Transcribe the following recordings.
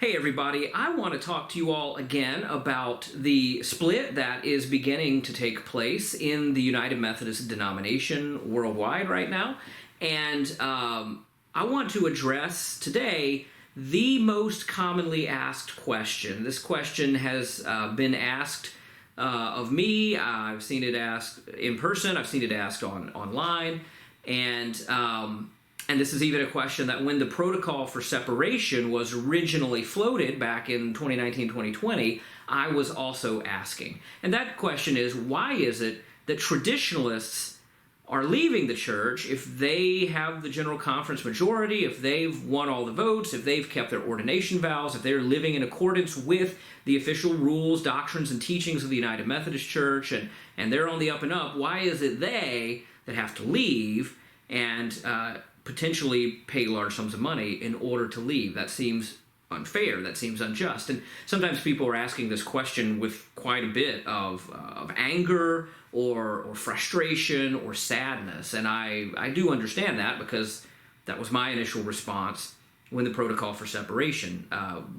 Hey everybody, I want to talk to you all again about the split that is beginning to take place in the United Methodist denomination worldwide right now. And I want to address today the most commonly asked question. This question has been asked of me. I've seen it asked in person. I've seen it asked online. And this is even a question that when the protocol for separation was originally floated back in 2019-2020, I was also asking. And that question is, why is it that traditionalists are leaving the church if they have the General Conference majority, if they've won all the votes, if they've kept their ordination vows, if they're living in accordance with the official rules, doctrines, and teachings of the United Methodist Church, and they're on the up and up? Why is it they that have to leave and potentially pay large sums of money in order to leave? That seems unfair. That seems unjust. And sometimes people are asking this question with quite a bit of anger or frustration or sadness. And I do understand that, because that was my initial response when the protocol for separation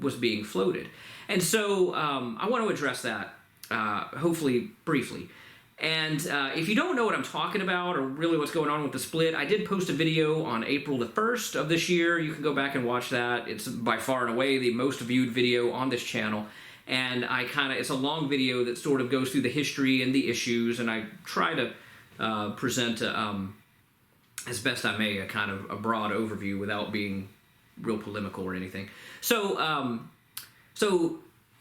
was being floated. And so I want to address that hopefully briefly. And if you don't know what I'm talking about or really what's going on with the split, I did post a video on April the 1st of this year. You can go back and watch that. It's by far and away the most viewed video on this channel. And it's a long video that sort of goes through the history and the issues, and I try to present as best I may a kind of a broad overview without being real polemical or anything. So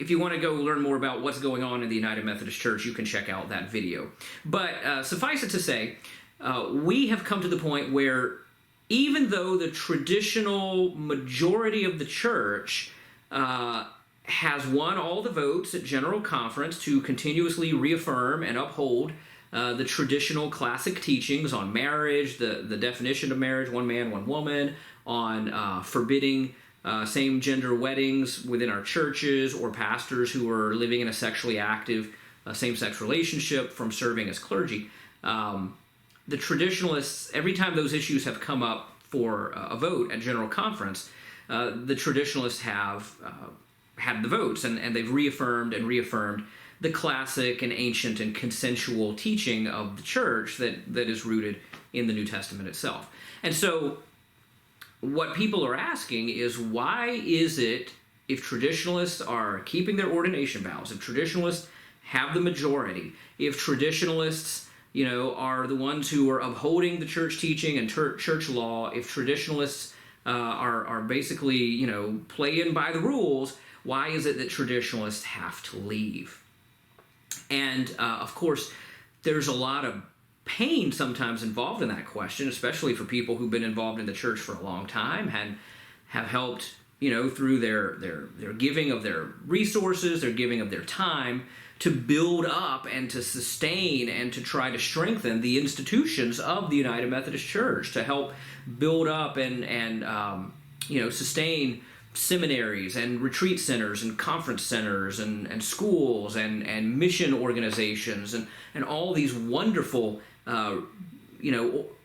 if you want to go learn more about what's going on in the United Methodist Church, you can check out that video. But suffice it to say, we have come to the point where even though the traditional majority of the church has won all the votes at General Conference to continuously reaffirm and uphold the traditional classic teachings on marriage, the definition of marriage, one man, one woman, on forbidding same-gender weddings within our churches, or pastors who are living in a sexually active same-sex relationship from serving as clergy. The traditionalists, every time those issues have come up for a vote at General Conference, the traditionalists have had the votes, and they've reaffirmed the classic and ancient and consensual teaching of the church that is rooted in the New Testament itself. And so what people are asking is, why is it, if traditionalists are keeping their ordination vows, if traditionalists have the majority, if traditionalists, are the ones who are upholding the church teaching and church law, if traditionalists are basically, playing by the rules, why is it that traditionalists have to leave? And of course, there's a lot of pain sometimes involved in that question, especially for people who've been involved in the church for a long time and have helped, through their giving of their resources, their giving of their time, to build up and to sustain and to try to strengthen the institutions of the United Methodist Church, to help build up and sustain seminaries and retreat centers and conference centers and schools and mission organizations and all these wonderful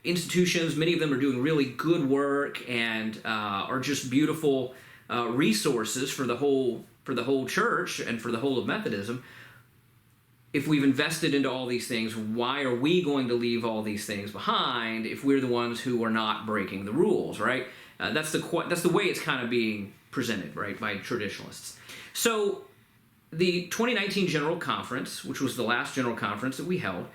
institutions. Many of them are doing really good work and are just beautiful resources for the whole church and for the whole of Methodism. If we've invested into all these things, why are we going to leave all these things behind if we're the ones who are not breaking the rules, right? That's the way it's kind of being presented, right, by traditionalists. So the 2019 General Conference, which was the last General Conference that we held,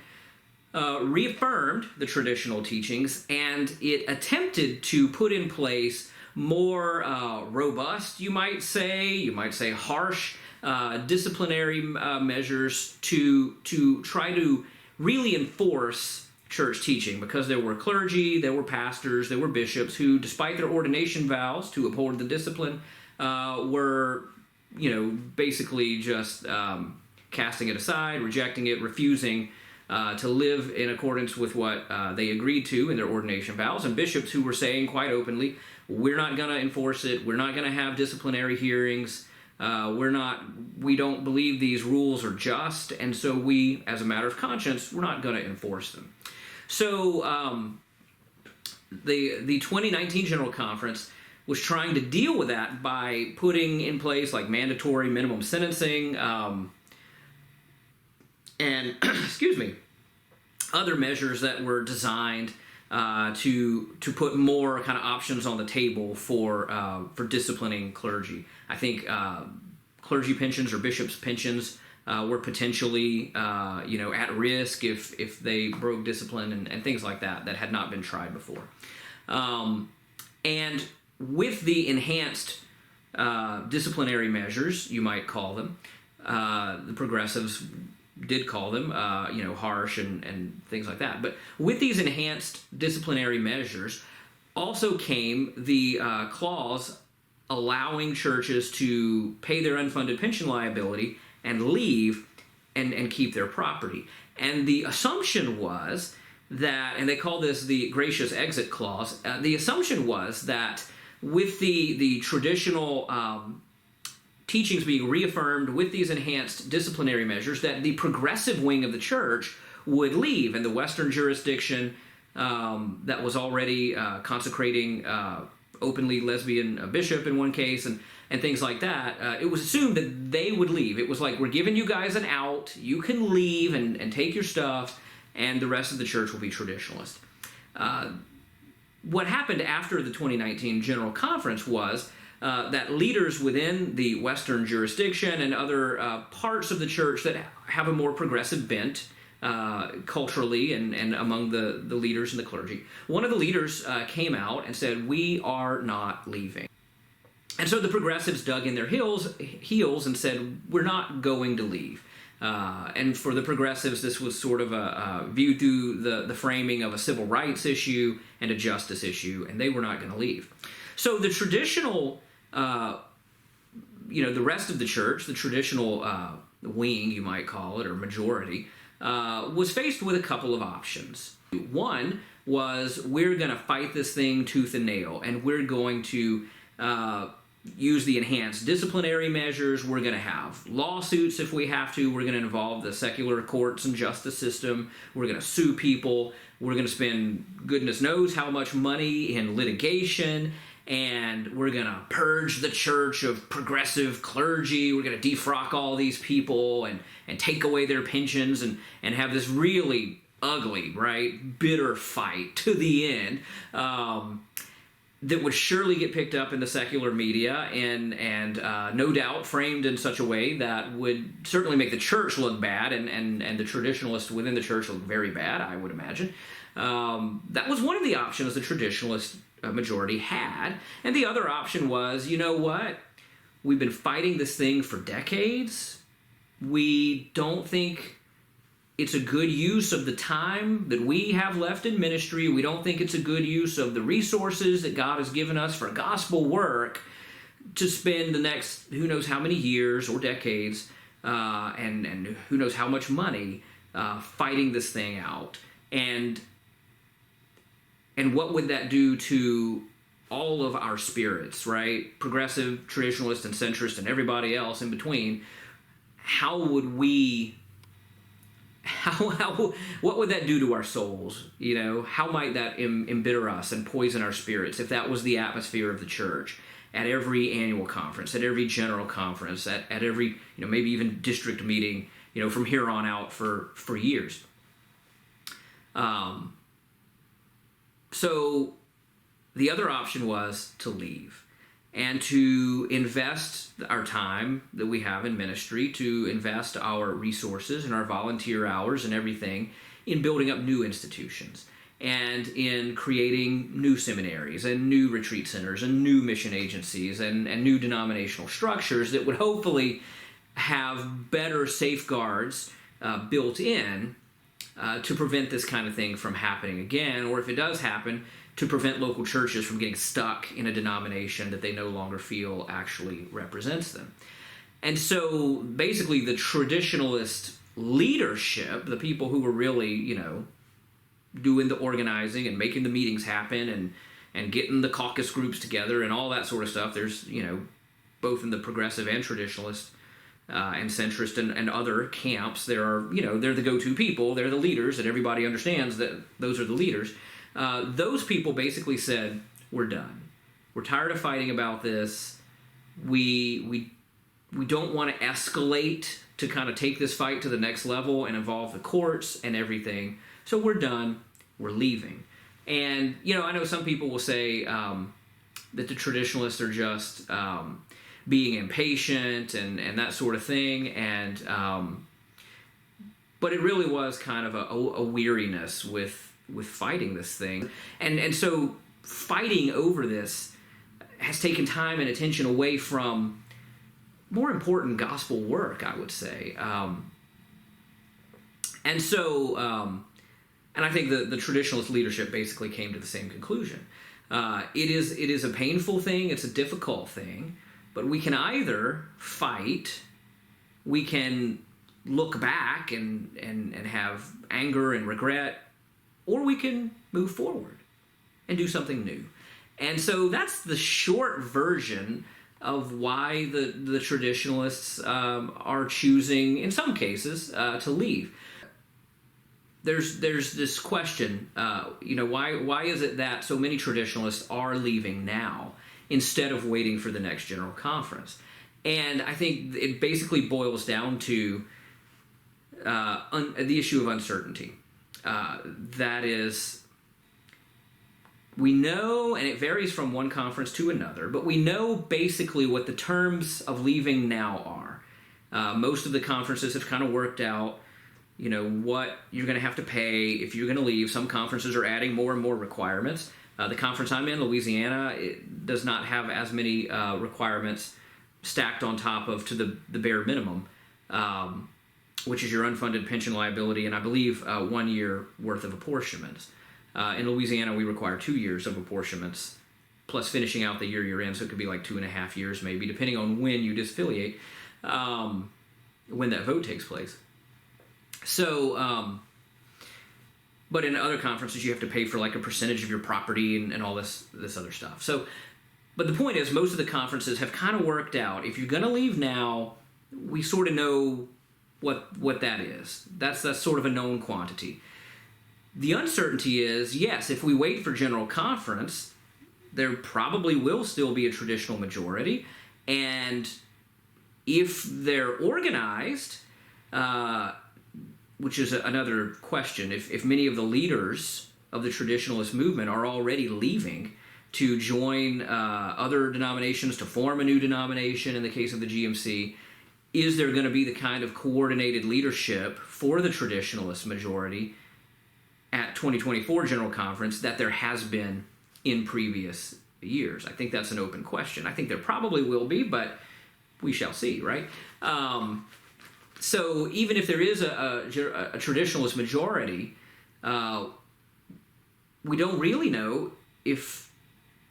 reaffirmed the traditional teachings, and it attempted to put in place more robust, you might say harsh, disciplinary measures to try to really enforce church teaching, because there were clergy, there were pastors, there were bishops who, despite their ordination vows to uphold the discipline, were, basically just casting it aside, rejecting it, refusing to live in accordance with what they agreed to in their ordination vows, and bishops who were saying quite openly, we're not going to enforce it, we're not going to have disciplinary hearings, we don't believe these rules are just, and so we, as a matter of conscience, we're not going to enforce them. So the 2019 General Conference was trying to deal with that by putting in place like mandatory minimum sentencing and excuse me, other measures that were designed to put more kind of options on the table for disciplining clergy. I think clergy pensions or bishops' pensions were potentially at risk if they broke discipline and things like that had not been tried before. And with the enhanced disciplinary measures, you might call them, the progressives did call them, harsh and things like that. But with these enhanced disciplinary measures also came the clause allowing churches to pay their unfunded pension liability and leave and keep their property. And the assumption was that, and they call this the gracious exit clause, the assumption was that with the traditional teachings being reaffirmed with these enhanced disciplinary measures, that the progressive wing of the church would leave, and the Western jurisdiction that was already consecrating openly lesbian bishop in one case and things like that, it was assumed that they would leave. It was like, we're giving you guys an out, you can leave and take your stuff, and the rest of the church will be traditionalist. What happened after the 2019 General Conference was that leaders within the Western jurisdiction and other parts of the church that have a more progressive bent culturally and among the leaders and the clergy, one of the leaders came out and said, we are not leaving. And so the progressives dug in their heels and said, we're not going to leave. And for the progressives, this was sort of a viewed through the framing of a civil rights issue and a justice issue, and they were not going to leave. So the traditional, the rest of the church, the traditional wing, you might call it, or majority, was faced with a couple of options. One was, we're going to fight this thing tooth and nail, and we're going to use the enhanced disciplinary measures. We're going to have lawsuits if we have to. We're going to involve the secular courts and justice system. We're going to sue people. We're going to spend goodness knows how much money in litigation, and we're going to purge the church of progressive clergy. We're going to defrock all these people and take away their pensions and have this really ugly, right, bitter fight to the end. That would surely get picked up in the secular media and no doubt framed in such a way that would certainly make the church look bad and the traditionalists within the church look very bad, I would imagine. That was one of the options the traditionalist majority had. And the other option was, you know what? We've been fighting this thing for decades. We don't think it's a good use of the time that we have left in ministry. We don't think it's a good use of the resources that God has given us for gospel work to spend the next who knows how many years or decades and who knows how much money fighting this thing out. And what would that do to all of our spirits, right? Progressive, traditionalist, and centrist, and everybody else in between. How would we... what would that do to our souls? How might that embitter us and poison our spirits if that was the atmosphere of the church at every annual conference, at every general conference, at every, maybe even district meeting, from here on out for years. So the other option was to leave and to invest our time that we have in ministry, to invest our resources and our volunteer hours and everything in building up new institutions and in creating new seminaries and new retreat centers and new mission agencies and new denominational structures that would hopefully have better safeguards built in to prevent this kind of thing from happening again, or if it does happen, to prevent local churches from getting stuck in a denomination that they no longer feel actually represents them. And so basically the traditionalist leadership, the people who were really, doing the organizing and making the meetings happen and getting the caucus groups together and all that sort of stuff, there's, both in the progressive and traditionalist and centrist and other camps, there are, they're the go-to people, they're the leaders, and everybody understands that those are the leaders. Those people basically said, we're done. We're tired of fighting about this. We don't want to escalate to kind of take this fight to the next level and involve the courts and everything. So we're done. We're leaving. And, I know some people will say that the traditionalists are just being impatient and that sort of thing. And but it really was kind of a weariness with fighting this thing. And so fighting over this has taken time and attention away from more important gospel work, I would say. And I think the traditionalist leadership basically came to the same conclusion. It is a painful thing, it's a difficult thing, but we can either fight, we can look back and have anger and regret, or we can move forward and do something new. And so that's the short version of why the traditionalists are choosing, in some cases, to leave. There's this question, why is it that so many traditionalists are leaving now instead of waiting for the next General Conference? And I think it basically boils down to the issue of uncertainty. That is, we know, and it varies from one conference to another, but we know basically what the terms of leaving now are. Most of the conferences have kind of worked out, what you're going to have to pay if you're going to leave. Some conferences are adding more and more requirements. The conference I'm in, Louisiana, it does not have as many requirements stacked on top of to the bare minimum, which is your unfunded pension liability and I believe 1 year worth of apportionments. In Louisiana, we require 2 years of apportionments, plus finishing out the year you're in, so it could be like 2.5 years maybe, depending on when you disaffiliate, when that vote takes place. So, but in other conferences, you have to pay for like a percentage of your property and all this other stuff. So, but the point is, most of the conferences have kind of worked out. If you're going to leave now, we sort of know what that is. That's sort of a known quantity. The uncertainty is, yes, if we wait for General Conference, there probably will still be a traditional majority. And if they're organized, which is another question, if many of the leaders of the traditionalist movement are already leaving to join other denominations, to form a new denomination in the case of the GMC, is there going to be the kind of coordinated leadership for the traditionalist majority at 2024 General Conference that there has been in previous years? I think that's an open question. I think there probably will be, but we shall see, right? So even if there is a traditionalist majority, we don't really know if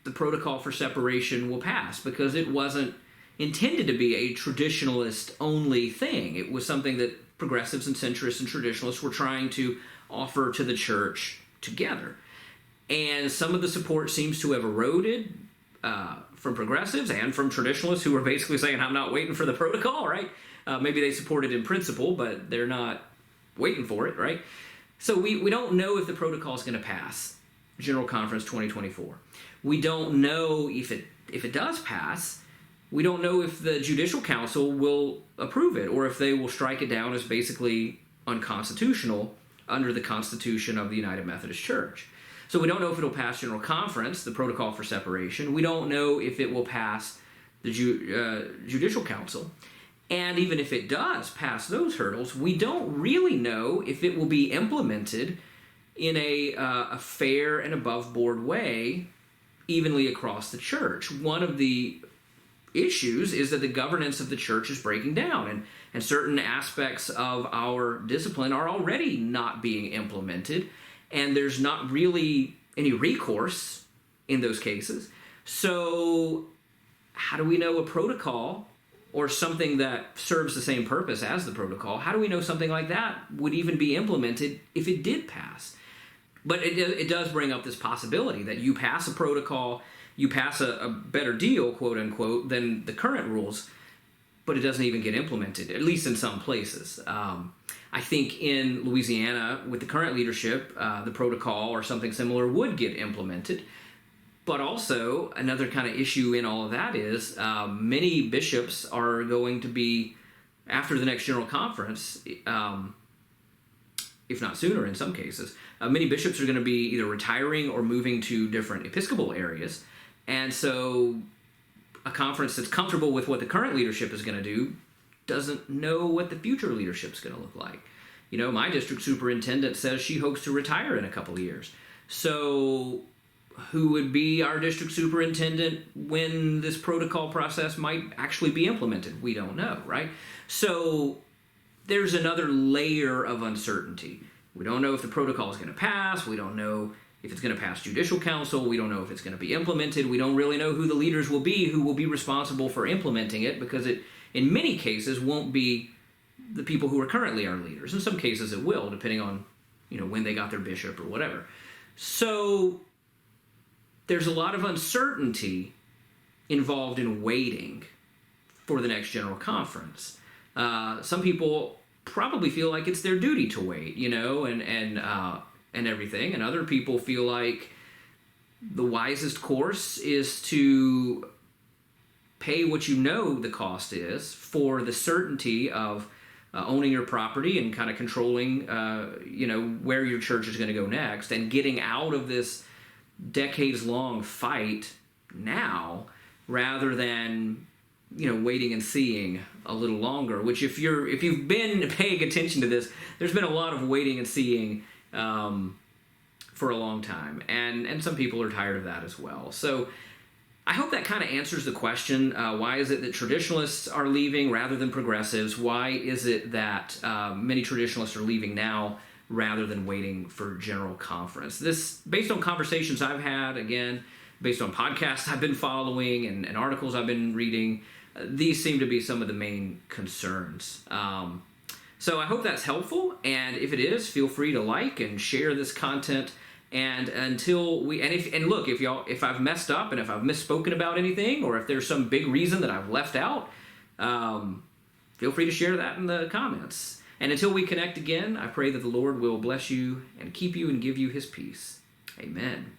the protocol for separation will pass, because it wasn't intended to be a traditionalist-only thing. It was something that progressives and centrists and traditionalists were trying to offer to the church together. And some of the support seems to have eroded from progressives and from traditionalists who are basically saying, I'm not waiting for the protocol, right? Maybe they support it in principle, but they're not waiting for it, right? So we don't know if the protocol is going to pass General Conference 2024. We don't know if it does pass. We don't know if the Judicial Council will approve it or if they will strike it down as basically unconstitutional under the Constitution of the United Methodist Church. So we don't know if it'll pass General Conference, the protocol for separation. We don't know if it will pass the Judicial Council. And even if it does pass those hurdles, we don't really know if it will be implemented in a fair and above-board way evenly across the church. One of the issues is that the governance of the church is breaking down, and certain aspects of our discipline are already not being implemented, and there's not really any recourse in those cases. So how do we know a protocol or something that serves the same purpose as the protocol, how do we know something like that would even be implemented if it did pass? But it does bring up this possibility that you pass a protocol, you pass a better deal, quote unquote, than the current rules, but it doesn't even get implemented, at least in some places. I think in Louisiana, with the current leadership, the protocol or something similar would get implemented. But also, another kind of issue in all of that is many bishops are going to be, after the next General Conference, if not sooner in some cases, many bishops are going to be either retiring or moving to different episcopal areas. And so a conference that's comfortable with what the current leadership is going to do doesn't know what the future leadership is going to look like. You know, my district superintendent says she hopes to retire in a couple of years. So who would be our district superintendent when this protocol process might actually be implemented? We don't know, right? So there's another layer of uncertainty. We don't know if the protocol is going to pass. We don't know if it's going to pass judicial council. We don't know if it's going to be implemented. We don't really know who the leaders will be responsible for implementing it, because it, in many cases, won't be the people who are currently our leaders. In some cases it will, depending on, you know, when they got their bishop or whatever. So there's a lot of uncertainty involved in waiting for the next General Conference. Some people probably feel like it's their duty to wait, you know, and everything. And other people feel like the wisest course is to pay what you know the cost is for the certainty of owning your property and kind of controlling, you know, where your church is going to go next, and getting out of this decades-long fight now, rather than, you know, waiting and seeing a little longer. Which, if you've been paying attention to this, there's been a lot of waiting and seeing for a long time, and some people are tired of that as well. So I hope that kind of answers the question. Why is it that traditionalists are leaving rather than progressives? Why is it that many traditionalists are leaving now rather than waiting for General Conference? This, based on conversations I've had, again, based on podcasts I've been following and articles I've been reading, these seem to be some of the main concerns. So I hope that's helpful, and if it is, feel free to like and share this content. And until we, if I've messed up and if I've misspoken about anything, or if there's some big reason that I've left out, feel free to share that in the comments. And until we connect again, I pray that the Lord will bless you and keep you and give you his peace. Amen.